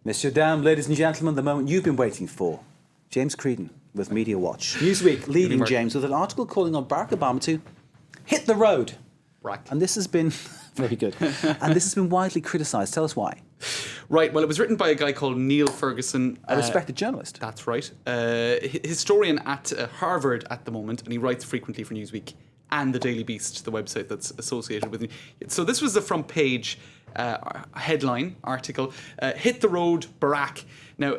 Monsieur, Dame, ladies and gentlemen, the moment you've been waiting for. James Creedon with Media Watch. Newsweek leading James with an article calling on Barack Obama to hit the road. Right. And this has been, very good, and this has been widely criticised. Tell us why. Right, well, it was written by a guy called Neil Ferguson. A respected journalist. That's right. Historian at Harvard at the moment, and he writes frequently for Newsweek and the Daily Beast, the website that's associated with it. So this was the front page headline article, Hit the Road, Barack. Now,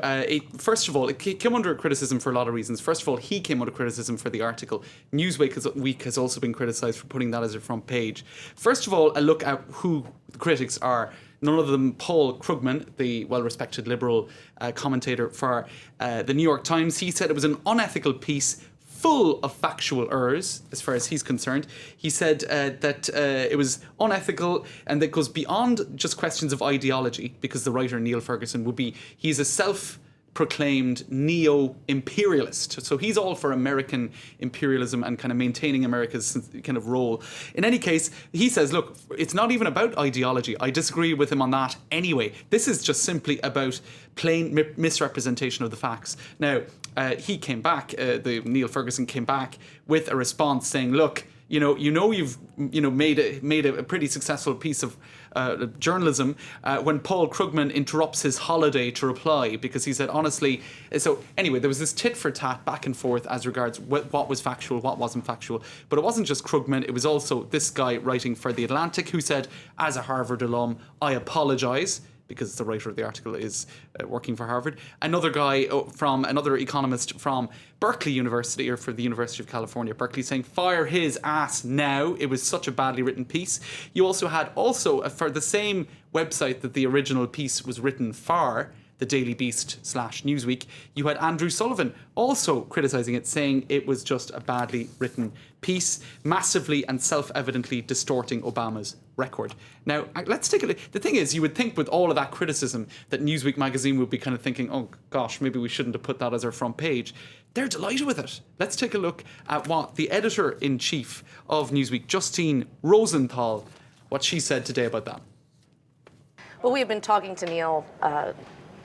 first of all, it came under criticism for a lot of reasons. First of all, he came under criticism for the article. Newsweek has also been criticised for putting that as a front page. First of all, a look at who the critics are. None of them Paul Krugman, the well-respected Liberal commentator for the New York Times. He said it was an unethical piece full of factual errors, as far as he's concerned. He said that it was unethical and that goes beyond just questions of ideology, because the writer Neil Ferguson he's a self-proclaimed neo-imperialist. So he's all for American imperialism and kind of maintaining America's kind of role. In any case, he says, look, it's not even about ideology. I disagree with him on that anyway. This is just simply about plain misrepresentation of the facts. Now, he came back, Neil Ferguson came back with a response saying, look, you've made a pretty successful piece of journalism when Paul Krugman interrupts his holiday to reply, because he said, honestly. So anyway, there was this tit for tat back and forth as regards what was factual, what wasn't factual. But it wasn't just Krugman, it was also this guy writing for The Atlantic who said, as a Harvard alum, I apologise, because the writer of the article is working for Harvard. Another guy another economist from Berkeley University, or for the University of California, Berkeley, saying, fire his ass now. It was such a badly written piece. You also had for the same website that the original piece was written for, the Daily Beast /Newsweek, you had Andrew Sullivan also criticising it, saying it was just a badly written piece, massively and self-evidently distorting Obama's record. Now, let's take a look. The thing is, you would think with all of that criticism that Newsweek magazine would be kind of thinking, oh gosh, maybe we shouldn't have put that as our front page. They're delighted with it. Let's take a look at what the editor-in-chief of Newsweek, Justine Rosenthal, what she said today about that. Well, we have been talking to Neil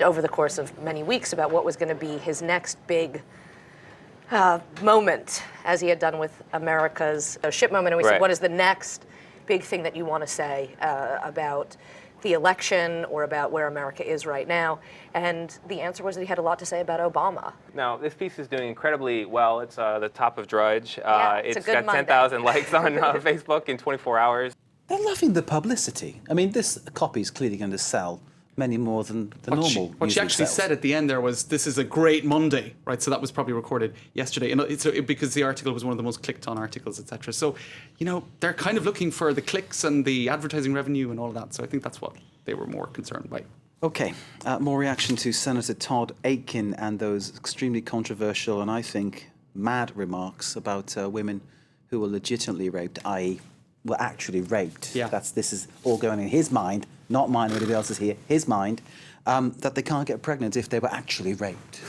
over the course of many weeks about what was going to be his next big moment, as he had done with America's ship moment. And we said, what is the next big thing that you want to say about the election or about where America is right now? And the answer was that he had a lot to say about Obama. Now, this piece is doing incredibly well. It's the top of Drudge. It's got 10,000 likes on Facebook in 24 hours. They're loving the publicity. I mean, this copy is clearly going to sell many more than the normal. What she actually said at the end there was, this is a great Monday, right? So that was probably recorded yesterday, and because the article was one of the most clicked on articles, etc. So, they're kind of looking for the clicks and the advertising revenue and all of that. So I think that's what they were more concerned by. Okay, more reaction to Senator Todd Akin and those extremely controversial and I think mad remarks about women who were legitimately raped, i.e. were actually raped. Yeah. This is all going in his mind, not mine or anybody else's here, his mind, that they can't get pregnant if they were actually raped.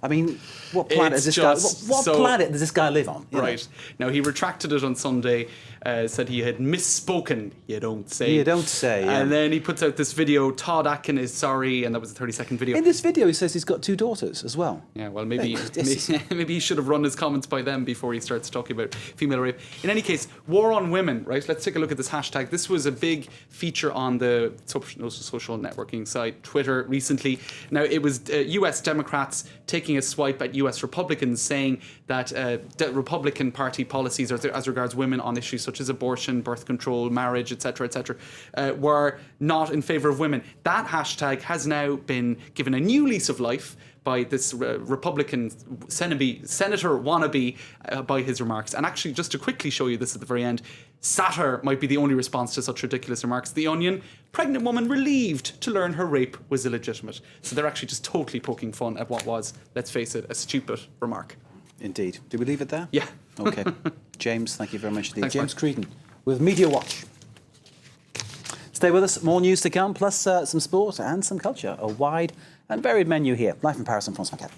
I mean, what planet does this guy? What planet does this guy live on? Right. Now, he retracted it on Sunday, said he had misspoken. You don't say. You don't say. Yeah. And then he puts out this video. Todd Akin is sorry, and that was a 30-second video. In this video, he says he's got 2 daughters as well. Yeah. Well, maybe he should have run his comments by them before he starts talking about female rape. In any case, war on women. Right. Let's take a look at this hashtag. This was a big feature on the social networking site Twitter recently. Now, it was U.S. Democrats taking a swipe at US Republicans, saying that the Republican Party policies as regards women on issues such as abortion, birth control, marriage, etc., were not in favour of women. That hashtag has now been given a new lease of life by this Republican senator wannabe by his remarks. And actually, just to quickly show you this at the very end, satire might be the only response to such ridiculous remarks. The Onion, pregnant woman relieved to learn her rape was illegitimate. So they're actually just totally poking fun at what was, let's face it, a stupid remark. Indeed. Do we leave it there? Yeah. Okay. James, thank you very much indeed. Thanks, James Creedon with Media Watch. Stay with us. More news to come, plus some sport and some culture. A wide and varied menu here. Live from Paris, I'm Francois Maquet.